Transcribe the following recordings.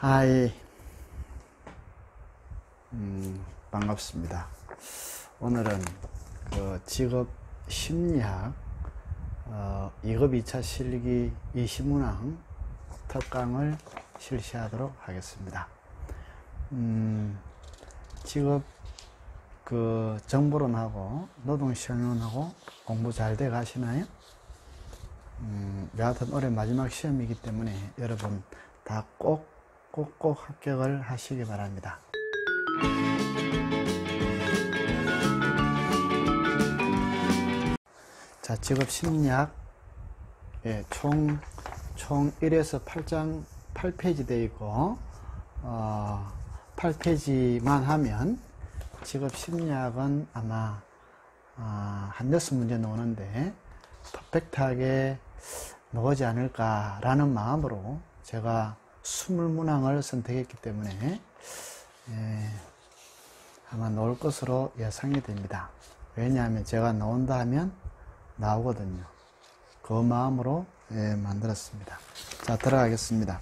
하이, 반갑습니다. 오늘은 그 직업 심리학 2급 2차 실기 20문항 특강을 실시하도록 하겠습니다. 직업 그 정보론하고 노동시험론하고 공부 잘 돼 가시나요? 여하튼 올해 마지막 시험이기 때문에 여러분 다 꼭 합격을 하시기 바랍니다. 자, 직업 심리학 총 1에서 8장 8페이지 되어 있고 8페이지만 하면 직업 심리학은 아마 한 6문제 나오는데 퍼펙트하게 나오지 않을까 라는 마음으로 제가 20문항을 선택했기 때문에 아마 나올 것으로 예상이 됩니다. 왜냐하면 제가 나온다 하면 나오거든요. 그 마음으로 만들었습니다. 자, 들어가겠습니다.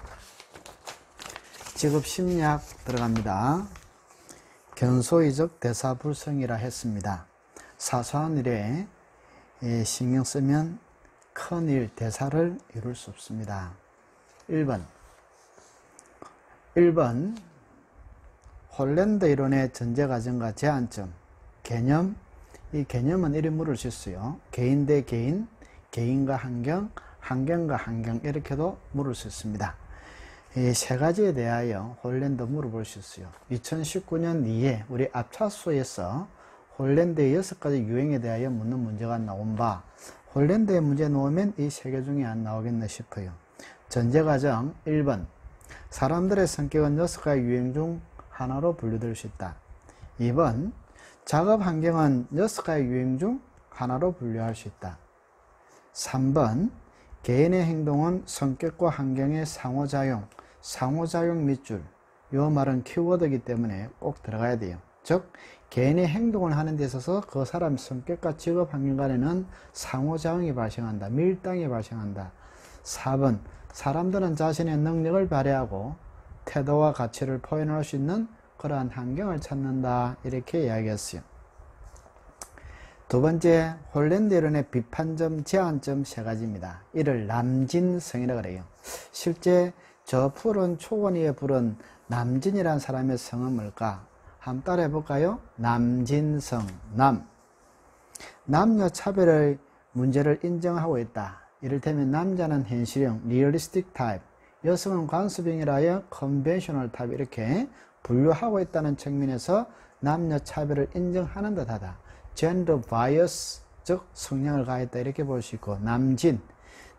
직업 심리학 들어갑니다. 견소이적 대사불성이라 했습니다. 사소한 일에 신경 쓰면 큰 일, 대사를 이룰 수 없습니다. 1번 홀랜드 이론의 전제과정과 제한점 개념. 이 개념은 이리 물을 수 있어요. 개인 대 개인, 개인과 환경, 환경과 환경 이렇게도 물을 수 있습니다. 이 세 가지에 대하여 홀랜드 물어볼 수 있어요. 2019년 2회 우리 앞차수에서 홀랜드의 6가지 유행에 대하여 묻는 문제가 나온 바 홀랜드의 문제 나오면 이 세 개 중에 안 나오겠나 싶어요. 전제과정 1번 사람들의 성격은 6가지 유행 중 하나로 분류될 수 있다. 2번 작업 환경은 6가지 유행 중 하나로 분류할 수 있다. 3번 개인의 행동은 성격과 환경의 상호작용 밑줄. 이 말은 키워드이기 때문에 꼭 들어가야 돼요. 즉 개인의 행동을 하는 데 있어서 그 사람의 성격과 직업 환경 간에는 상호작용이 발생한다. 밀당이 발생한다. 4번 사람들은 자신의 능력을 발휘하고 태도와 가치를 표현할 수 있는 그러한 환경을 찾는다. 이렇게 이야기했어요. 두 번째, 홀랜드 이론의 비판점, 제한점 세 가지입니다. 이를 남진성이라고 그래요. 실제 저 푸른 초원위에 부른 남진이라는 사람의 성은 뭘까? 한번 따라해 볼까요? 남진성, 남녀 차별의 문제를 인정하고 있다. 이를테면 남자는 현실형, 리얼리스틱 타입, 여성은 관습형이라 하여 컨벤셔널 타입 이렇게 분류하고 있다는 측면에서 남녀 차별을 인정하는 듯하다. 젠더 바이어스, 즉 성향을 가했다 이렇게 볼 수 있고, 남진,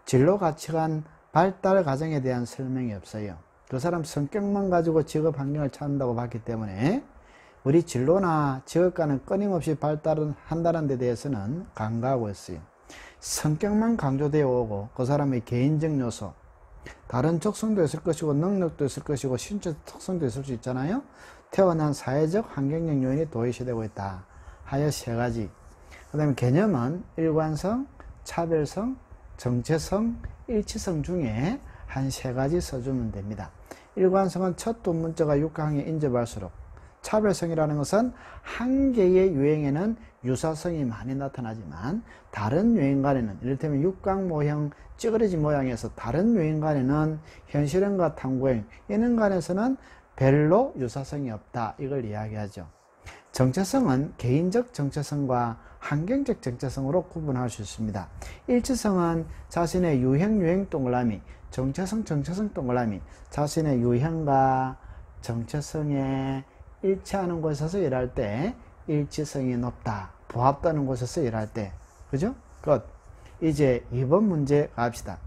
진로 가치관 발달 과정에 대한 설명이 없어요. 그 사람 성격만 가지고 직업 환경을 찾는다고 봤기 때문에 우리 진로나 직업과는 끊임없이 발달을 한다는 데 대해서는 간과하고 있어요. 성격만 강조되어 오고 그 사람의 개인적 요소, 다른 적성도 있을 것이고 능력도 있을 것이고 신체적 특성도 있을 수 있잖아요. 태어난 사회적 환경적 요인이 도외시되고 있다 하여 세 가지. 그 다음에 개념은 일관성, 차별성, 정체성, 일치성 중에 한 세 가지 써주면 됩니다. 일관성은 첫 두 문자가 6강에 인접할수록, 차별성이라는 것은 한 개의 유행에는 유사성이 많이 나타나지만 다른 유행 간에는, 이를테면 육각 모형, 찌그러지 모양에서 다른 유행 간에는 현실형과 탐구형, 이런 간에서는 별로 유사성이 없다. 이걸 이야기하죠. 정체성은 개인적 정체성과 환경적 정체성으로 구분할 수 있습니다. 일치성은 자신의 유형 동그라미, 정체성 동그라미, 자신의 유형과 정체성에 일치하는 곳에서 일할 때 일치성이 높다. 부합되는 곳에서 일할 때. 그죠? 끝. 이제 2번 문제 갑시다.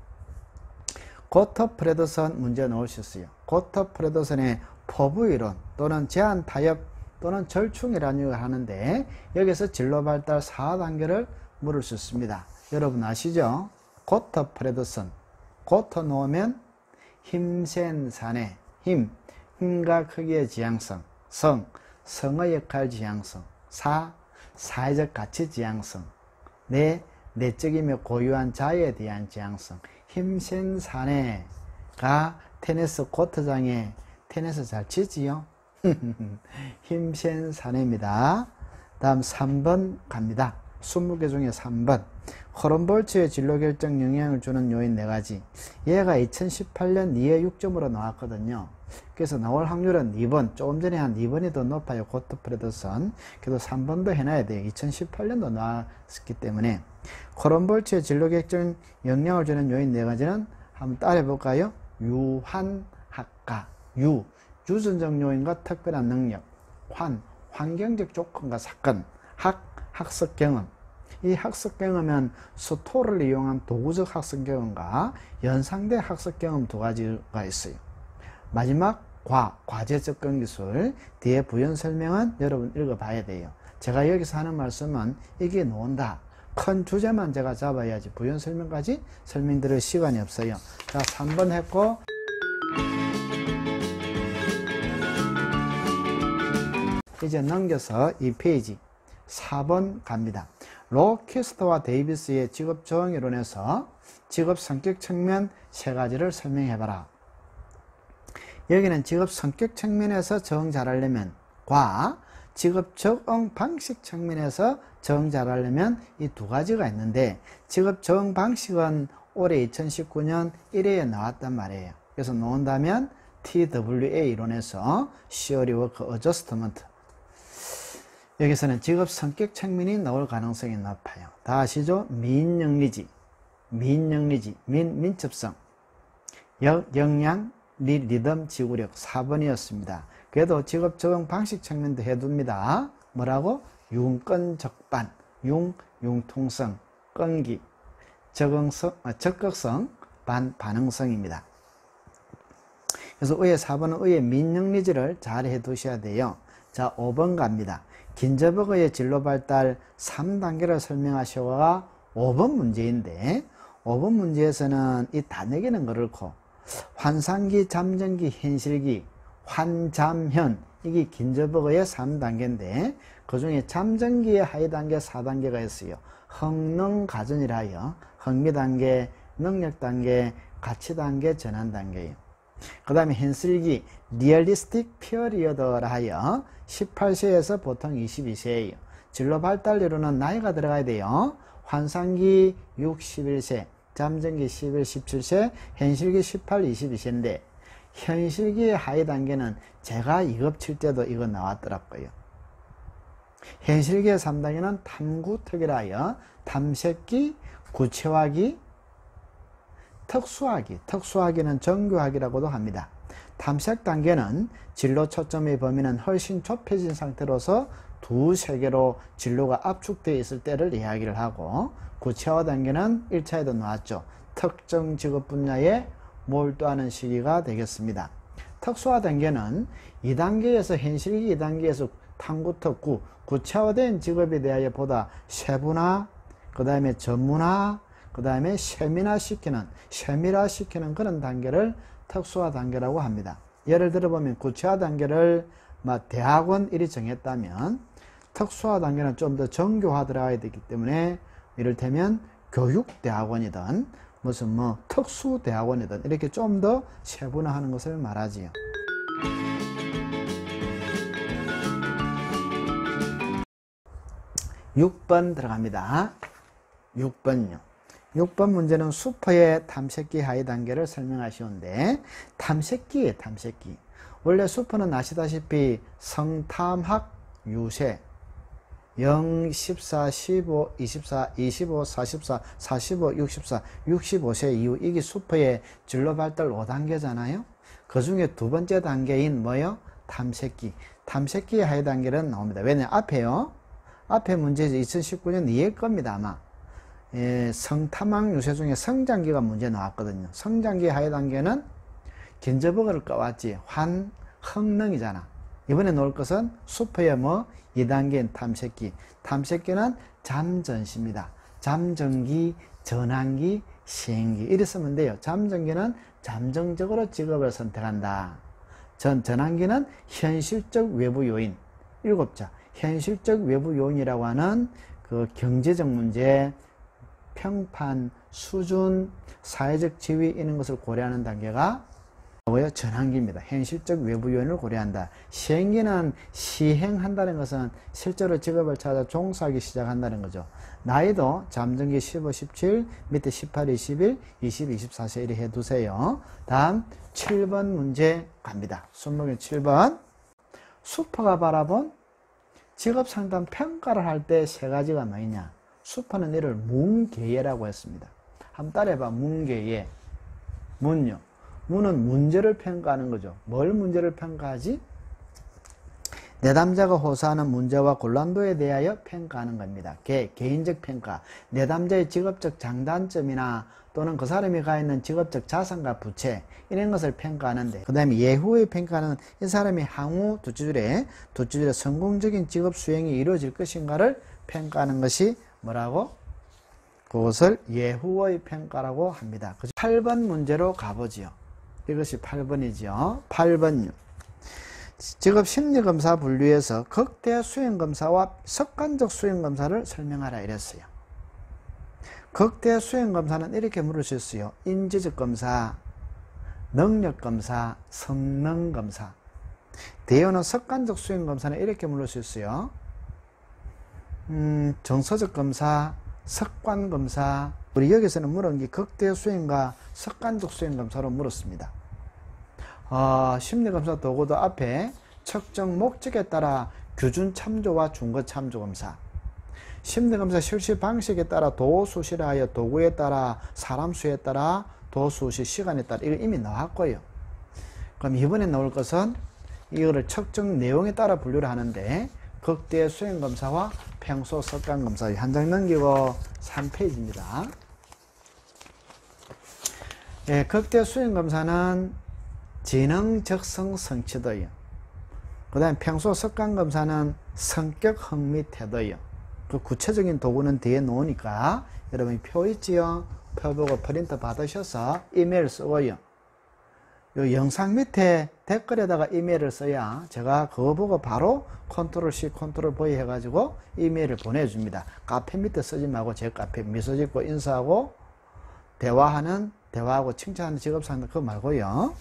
고터 프레더선 문제 나올 수 있어요. 고터 프레더선의 포부이론 또는 제한 타협 또는 절충이라는 얘기를 하는데 여기서 진로 발달 4단계를 물을 수 있습니다. 여러분 아시죠? 고터 프레더선. 고터 놓으면 힘센 사내, 힘과 크기의 지향성, 성의 역할 지향성, 사회적 가치 지향성, 내적이며 고유한 자유에 대한 지향성, 힘센 사내가 테니스 코트장에 테니스 잘 치지요? 힘센 사내입니다. 다음 3번 갑니다. 20개 중에 3번. 허럼볼츠의 진로 결정 영향을 주는 요인 4가지. 얘가 2018년 2에 6점으로 나왔거든요. 그래서 나올 확률은 2번, 조금 전에 한 2번이 더 높아요. 고트 프레더슨. 그래도 3번도 해놔야 돼요. 2018년도 나왔기 때문에. 허럼볼츠의 진로 결정 영향을 주는 요인 4가지는 한번 따라해 볼까요? 유한학과, 유전적 요인과 특별한 능력, 환경적 조건과 사건, 학습 경험. 이 학습 경험은 스토어를 이용한 도구적 학습 경험과 연상된 학습 경험 2가지가 있어요. 마지막 과제 접근 기술. 뒤에 부연 설명은 여러분 읽어봐야 돼요. 제가 여기서 하는 말씀은 이게 나온다. 큰 주제만 제가 잡아야지 부연 설명까지 설명드릴 시간이 없어요. 자, 3번 했고, 이제 넘겨서 이 페이지 4번 갑니다. 로키스터와 데이비스의 직업 적응 이론에서 직업 성격 측면 3가지를 설명해봐라. 여기는 직업 성격 측면에서 적응 잘하려면 직업 적응 방식 측면에서 적응 잘하려면 이 2가지가 있는데, 직업 적응 방식은 올해 2019년 1회에 나왔단 말이에요. 그래서 나온다면 TWA 이론에서 Theory Work Adjustment, 여기서는 직업 성격 측면이 나올 가능성이 높아요. 다 아시죠? 민영리지, 민첩성, 역량, 리듬, 지구력 4번이었습니다. 그래도 직업 적응 방식 측면도 해둡니다. 뭐라고? 융권적반, 융통성, 끈기, 적극성, 반응성입니다. 그래서 의의 4번은 의의 민영리지를 잘 해두셔야 돼요. 자, 5번 갑니다. 긴저버그의 진로 발달 3단계를 설명하셔가 5번 문제인데, 5번 문제에서는 이 단에게는 그렇고 환상기, 잠정기, 현실기, 환잠현, 이게 긴저버그의 3단계인데 그 중에 잠정기의 하위 단계 4단계가 있어요. 흥능가전이라 하여 흥미단계, 능력단계, 가치단계, 전환단계예요. 그 다음에 현실기, 리얼리스틱 피어리어드라 하여 18세에서 보통 22세예요. 진로 발달리로는 나이가 들어가야 돼요. 환상기 61세, 잠정기 11, 17세, 현실기 18, 22세인데 현실기의 하위 단계는 제가 2급 칠 때도 이거 나왔더라고요. 현실기의 3단계는 탐구특이라 하여 탐색기, 구체화기, 특수화기는 정교화기라고도 합니다. 탐색 단계는 진로 초점의 범위는 훨씬 좁혀진 상태로서 두 세계로 진로가 압축되어 있을 때를 이야기를 하고, 구체화 단계는 1차에도 나왔죠. 특정 직업 분야에 몰두하는 시기가 되겠습니다. 특수화 단계는 2단계에서 현실기 2단계에서 탐구특구, 구체화된 직업에 대하여 보다 세분화, 그 다음에 전문화, 그 다음에 세밀화시키는 그런 단계를 특수화 단계라고 합니다. 예를 들어보면 구체화 단계를 대학원 이리 정했다면 특수화 단계는 좀 더 정교화 들어가야 되기 때문에 이를테면 교육대학원이든 무슨 특수대학원이든 이렇게 좀 더 세분화하는 것을 말하지요. 6번 들어갑니다. 6번요. 6번 문제는 슈퍼의 탐색기 하위 단계를 설명하시는데, 탐색기예요. 탐색기. 원래 슈퍼는 아시다시피 성탐학 유세 0, 14, 15, 24, 25, 44, 45, 64, 65세 이후 이게 슈퍼의 진로 발달 5단계잖아요. 그 중에 2번째 단계인 뭐요? 탐색기. 탐색기의 하위 단계는 나옵니다. 왜냐면 앞에 문제에서 2019년 2회 겁니다. 아마. 성탐학 유세 중에 성장기가 문제 나왔거든요. 성장기 하위 단계는 긴저버그를 꺼왔지. 흥능이잖아. 이번에 놓을 것은 슈퍼의 2단계인 탐색기. 탐색기는 잠전시입니다. 잠정기, 전환기, 시행기 이래 쓰면 돼요. 잠정기는 잠정적으로 직업을 선택한다. 전환기는 현실적 외부 요인. 7자. 현실적 외부 요인이라고 하는 그 경제적 문제, 평판, 수준, 사회적 지위 이런 것을 고려하는 단계가 전환기입니다. 현실적 외부 요인을 고려한다. 시행기는 시행한다는 것은 실제로 직업을 찾아 종사하기 시작한다는 거죠. 나이도 잠정기 15, 17, 밑에 18, 21, 20, 24세 이렇게 해두세요. 다음 7번 문제 갑니다. 순목의 7번. 수퍼가 바라본 직업상담 평가를 할 때 세 가지가 뭐냐. 수퍼는 이를 문계예라고 했습니다. 한번 따라해봐. 문계예. 문요. 문은 문제를 평가하는 거죠. 뭘 문제를 평가하지? 내담자가 호소하는 문제와 곤란도에 대하여 평가하는 겁니다. 개인적 평가. 내담자의 직업적 장단점이나 또는 그 사람이 가 있는 직업적 자산과 부채 이런 것을 평가하는데, 그 다음에 예후의 평가는 이 사람이 향후 둘째 줄에 성공적인 직업 수행이 이루어질 것인가를 평가하는 것이 뭐라고? 그것을 예후의 평가라고 합니다. 8번 문제로 가보지요. 이것이 8번이죠. 8번요. 직업 심리검사 분류에서 극대 수행검사와 습관적 수행검사를 설명하라 이랬어요. 극대 수행검사는 이렇게 물을 수 있어요. 인지적 검사, 능력검사, 성능검사. 대우는 습관적 수행검사는 이렇게 물을 수 있어요. 정서적 검사, 습관검사. 우리 여기서는 물은 게 극대 수행과 습관적 수행검사로 물었습니다. 심리검사 도구도 앞에 측정 목적에 따라 규준 참조와 준거 참조 검사. 심리검사 실시 방식에 따라 도수시라 하여 도구에 따라 사람 수에 따라 도수시 시간에 따라 이거 이미 나왔고요. 그럼 이번에 나올 것은 이거를 측정 내용에 따라 분류를 하는데 극대 수행검사와 평소 습관검사 한 장 넘기고 3페이지입니다. 예, 극대 수행검사는 지능, 적성, 성취도요. 그 다음에 평소 습관검사는 성격, 흥미, 태도요. 그 구체적인 도구는 뒤에 놓으니까 여러분이 표 있지요? 표 보고 프린트 받으셔서 이메일 쓰고요. 요 영상 밑에 댓글에다가 이메일을 써야 제가 그거 보고 바로 컨트롤 C, 컨트롤 V 해가지고 이메일을 보내줍니다. 카페 밑에 쓰지 말고 제 카페 미소 짓고 인사하고 대화하고 칭찬하는 직업상담 그거 말고요.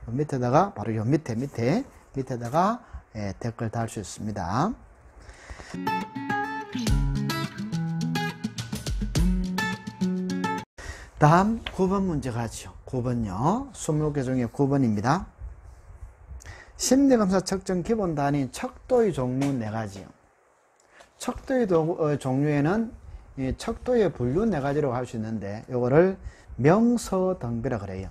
밑에다가 바로 요 밑에다가 댓글 달 수 있습니다. 다음 9번 문제 가죠. 9번요. 20개 중에 9번입니다. 심리검사 측정 기본 단위인 척도의 종류 4가지요. 척도의 종류에는 이 척도의 분류 4가지라고 할 수 있는데 요거를 명서등비라 그래요.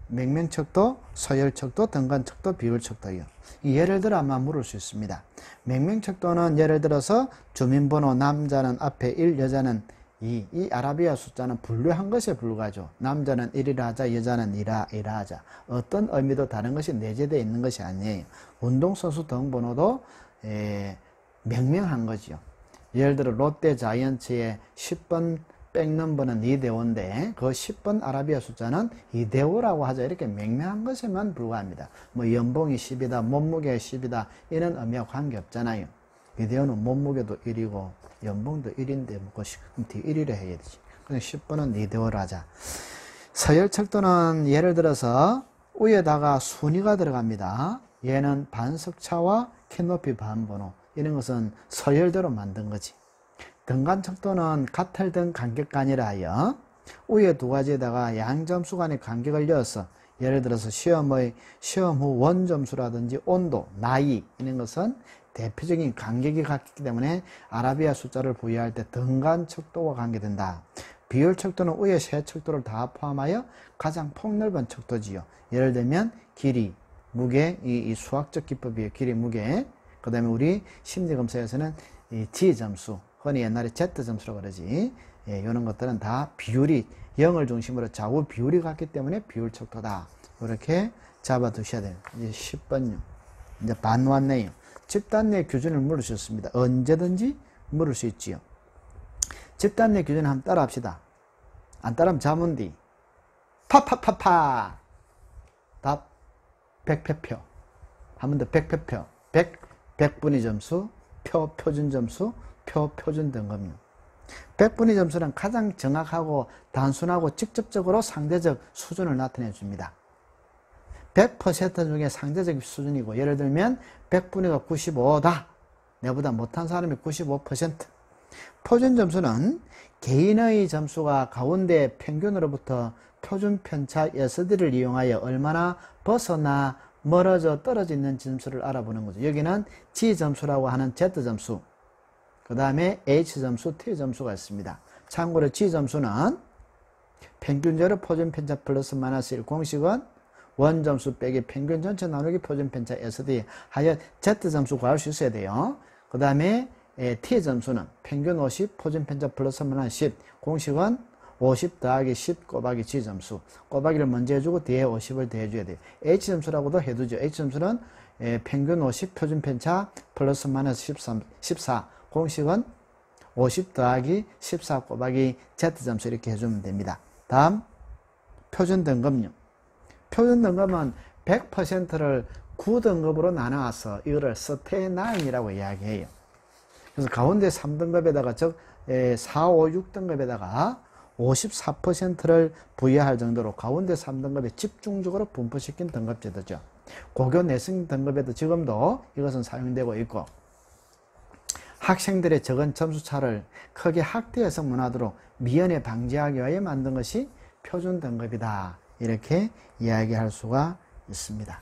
맹명척도, 서열척도, 등간척도, 비율척도요. 예를 들어 아마 물을 수 있습니다. 맹명척도는 예를 들어서 주민번호 남자는 앞에 1, 여자는 2. 이 아라비아 숫자는 분류한 것에 불과하죠. 남자는 1이라 하자, 여자는 2라 하자. 어떤 의미도 다른 것이 내재되어 있는 것이 아니에요. 운동선수 등번호도 명명한 거죠. 예를 들어 롯데 자이언츠의 10번 백넘버는 이대호인데 그 10번 아라비아 숫자는 이대호라고 하자 이렇게 명명한 것에만 불과합니다. 뭐 연봉이 10이다 몸무게가 10이다 이런 의미와 관계없잖아요. 이대호는 몸무게도 1이고 연봉도 1인데 뭐 뒤 1이라 해야 되지. 그냥 10번은 이대호로 하자. 서열척도는 예를 들어서 위에다가 순위가 들어갑니다. 얘는 반석차와 키높이 반번호 이런 것은 서열대로 만든 거지. 등간척도는 같을 등 간격간이라 하여 위에 2가지에다가 양점수 간의 간격을 이어서 예를 들어서 시험 후 원점수라든지 온도, 나이 이런 것은 대표적인 간격이 같기 때문에 아라비아 숫자를 부여할 때 등간척도와 관계된다. 비율척도는 위에 3척도를 다 포함하여 가장 폭넓은 척도지요. 예를 들면 길이, 무게, 이 수학적 기법이에요. 길이, 무게. 그 다음에 우리 심리검사에서는 이 G점수, 흔히 옛날에 Z점수라고 그러지. 이런 것들은 다 비율이 0을 중심으로 좌우 비율이 같기 때문에 비율척도다. 이렇게 잡아두셔야 돼요. 이제 10번요. 이제 반 왔네요. 집단 내 기준을 물으셨습니다. 언제든지 물을 수 있지요. 집단 내 기준 한번 따라 합시다. 안 따라하면 자문디. 파파파파. 답 100표표. 한 번 더 100표표. 100분위 점수, 표준 점수, 표준 등급요. 100분위 점수는 가장 정확하고 단순하고 직접적으로 상대적 수준을 나타내 줍니다. 100% 중에 상대적 수준이고, 예를 들면 100분위가 95다. 내보다 못한 사람이 95%. 표준 점수는 개인의 점수가 가운데 평균으로부터 표준 편차 SD를 이용하여 얼마나 벗어나 멀어져 떨어져 있는 점수를 알아보는 거죠. 여기는 G 점수라고 하는 Z 점수, 그 다음에 H 점수, T 점수가 있습니다. 참고로 G 점수는 평균적으로 표준 편차 플러스 마이너스 1, 공식은 원 점수 빼기 평균 전체 나누기 표준 편차 SD 하여 Z 점수 구할 수 있어야 돼요. 그 다음에 T 점수는 평균 50, 표준 편차 플러스 마이너스 10, 공식은 50 더하기 10 곱하기 G 점수. 곱하기를 먼저 해주고 뒤에 50을 더해줘야 돼요. H 점수라고도 해두죠. H 점수는 평균 50, 표준 편차 플러스 마이너스 14. 공식은 50 더하기 14 곱하기 Z 점수 이렇게 해주면 됩니다. 다음, 표준 등급요. 표준 등급은 100%를 9등급으로 나눠서 이거를 스테나인이라고 이야기해요. 그래서 가운데 3등급에다가 즉 4, 5, 6등급에다가 54%를 부여할 정도로 가운데 3등급에 집중적으로 분포시킨 등급제도죠. 고교 내신 등급에도 지금도 이것은 사용되고 있고, 학생들의 적은 점수차를 크게 학대해서 문화도로 미연에 방지하기 위해 만든 것이 표준 등급이다. 이렇게 이야기할 수가 있습니다.